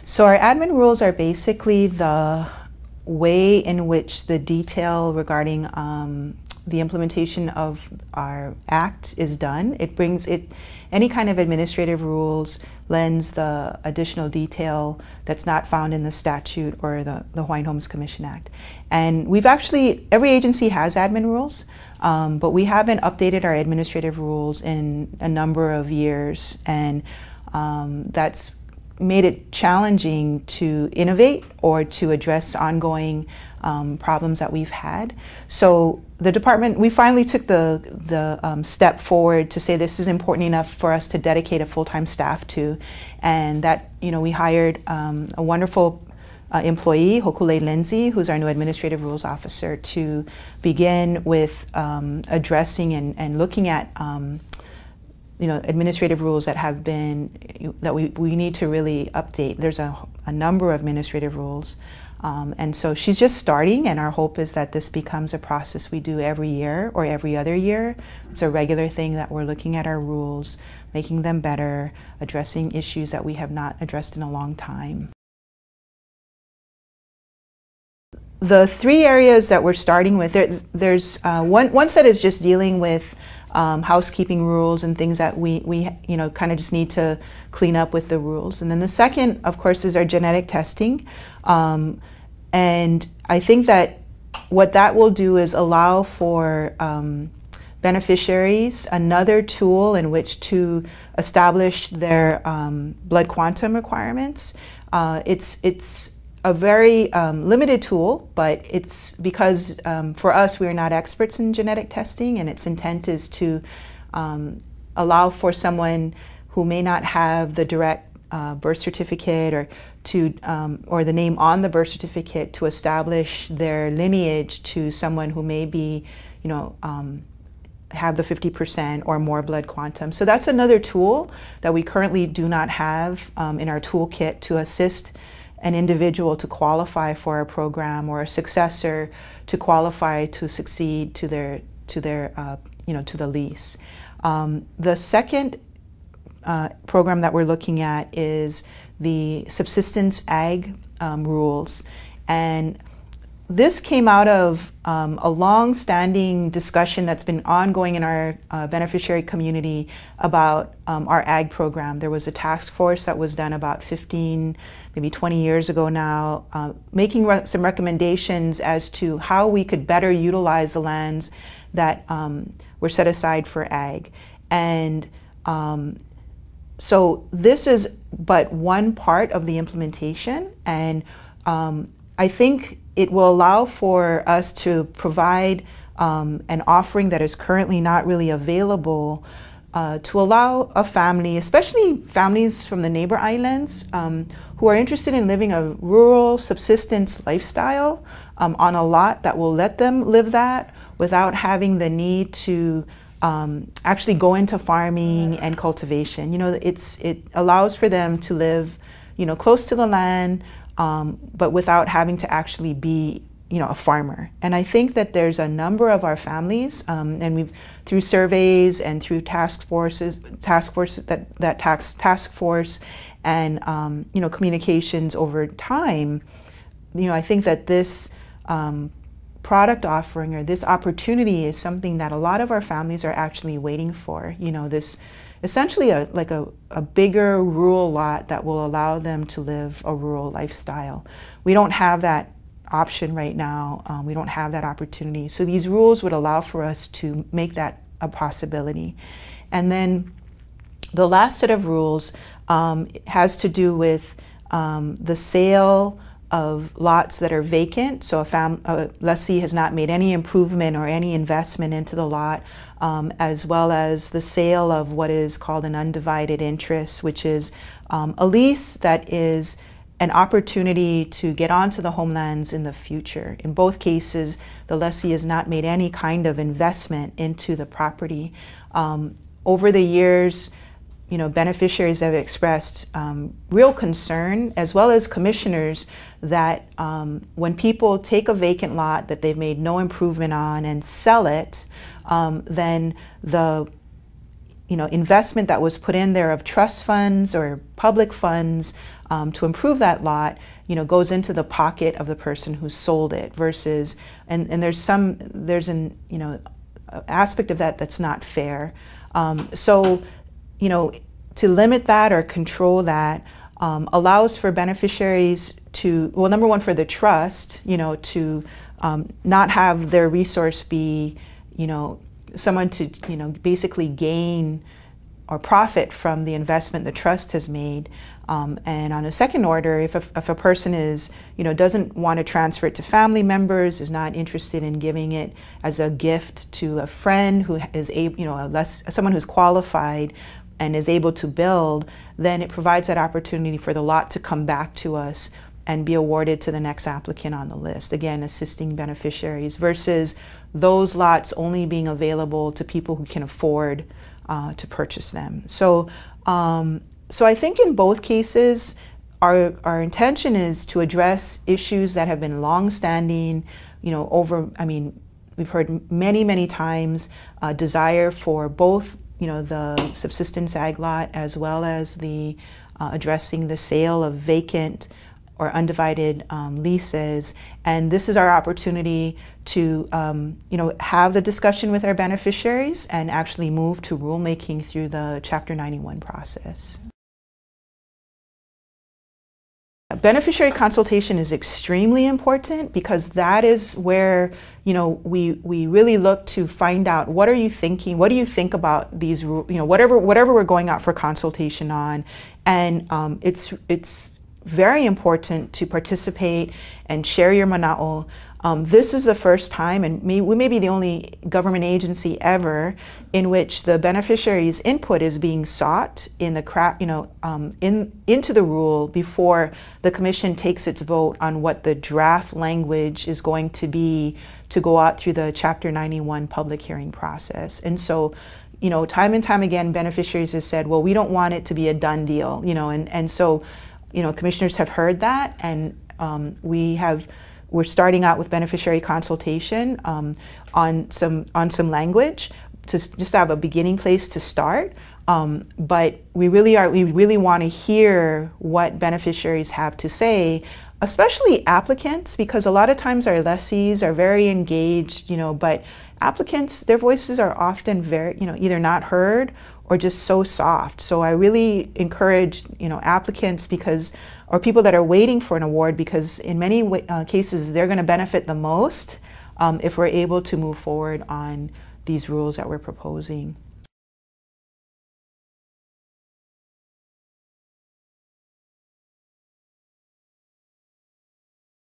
So our admin rules are basically the way in which the detail regarding the implementation of our act is done. It brings any kind of administrative rules lends the additional detail that's not found in the statute or the Hawaiian Homes Commission Act. And we've actually, every agency has admin rules, but we haven't updated our administrative rules in a number of years, and that's made it challenging to innovate or to address ongoing problems that we've had. So the department, we finally took the step forward to say this is important enough for us to dedicate a full-time staff to, and that, you know, we hired a wonderful employee, Hokule Lindsay, who's our new administrative rules officer, to begin with addressing and looking at you know, administrative rules that have been, that we need to really update. There's a number of administrative rules. And so she's just starting, and our hope is that this becomes a process we do every year or every other year. It's a regular thing that we're looking at our rules, making them better, addressing issues that we have not addressed in a long time. The three areas that we're starting with, there's one set is just dealing with housekeeping rules and things that we you know, kind of just need to clean up with the rules. And then the second, of course, is our genetic testing. And I think that what that will do is allow for beneficiaries another tool in which to establish their blood quantum requirements. It's a very limited tool, but it's because for us, we are not experts in genetic testing, and its intent is to allow for someone who may not have the direct birth certificate or the name on the birth certificate to establish their lineage to someone who may be, you know, have the 50% or more blood quantum. So that's another tool that we currently do not have in our toolkit to assist an individual to qualify for a program, or a successor to qualify to succeed to their you know, to the lease. The second program that we're looking at is the subsistence ag rules, and this came out of a long-standing discussion that's been ongoing in our beneficiary community about our ag program. There was a task force that was done about 15, maybe 20 years ago now, making some recommendations as to how we could better utilize the lands that were set aside for ag. And so this is but one part of the implementation, and I think it will allow for us to provide an offering that is currently not really available to allow a family, especially families from the neighbor islands, who are interested in living a rural subsistence lifestyle on a lot that will let them live that without having the need to actually go into farming and cultivation. You know, it allows for them to live, you know, close to the land, but without having to actually be, you know, a farmer. And I think that there's a number of our families, and we've, through surveys and through task force and you know, communications over time, you know, I think that this product offering or this opportunity is something that a lot of our families are actually waiting for. You know, this essentially like a bigger rural lot that will allow them to live a rural lifestyle. We don't have that option right now. We don't have that opportunity. So these rules would allow for us to make that a possibility. And then the last set of rules has to do with the sale of lots that are vacant. So a lessee has not made any improvement or any investment into the lot, as well as the sale of what is called an undivided interest, which is a lease that is an opportunity to get onto the homelands in the future. In both cases, the lessee has not made any kind of investment into the property. Over the years, you know, beneficiaries have expressed real concern, as well as commissioners, that when people take a vacant lot that they've made no improvement on and sell it, then the investment that was put in there of trust funds or public funds to improve that lot, goes into the pocket of the person who sold it versus, and there's an aspect of that that's not fair. So, to limit that or control that allows for beneficiaries to, well, number one, for the trust, to not have their resource be, someone to, basically gain or profit from the investment the trust has made. And on a second order, if a person is, doesn't want to transfer it to family members, is not interested in giving it as a gift to a friend who is able, someone who's qualified and is able to build, then it provides that opportunity for the lot to come back to us and be awarded to the next applicant on the list. Again, assisting beneficiaries versus those lots only being available to people who can afford to purchase them. So, so I think in both cases, our intention is to address issues that have been long-standing, we've heard many times desire for both, the subsistence ag lot as well as the addressing the sale of vacant or undivided leases. And this is our opportunity to, have the discussion with our beneficiaries and actually move to rulemaking through the Chapter 91 process. Beneficiary consultation is extremely important because that is where, we really look to find out, what are you thinking? What do you think about these, whatever we're going out for consultation on. And it's very important to participate and share your mana'o. This is the first time, and we may be the only government agency ever in which the beneficiary's input is being sought in the into the rule before the commission takes its vote on what the draft language is going to be to go out through the Chapter 91 public hearing process. And so, time and time again, beneficiaries have said, well, we don't want it to be a done deal, and so, commissioners have heard that, and we're starting out with beneficiary consultation on some language to just have a beginning place to start. But we really want to hear what beneficiaries have to say, especially applicants, because a lot of times our lessees are very engaged, but applicants, their voices are often very, either not heard or just so soft. So I really encourage, applicants or people that are waiting for an award, because in many cases they're going to benefit the most if we're able to move forward on these rules that we're proposing.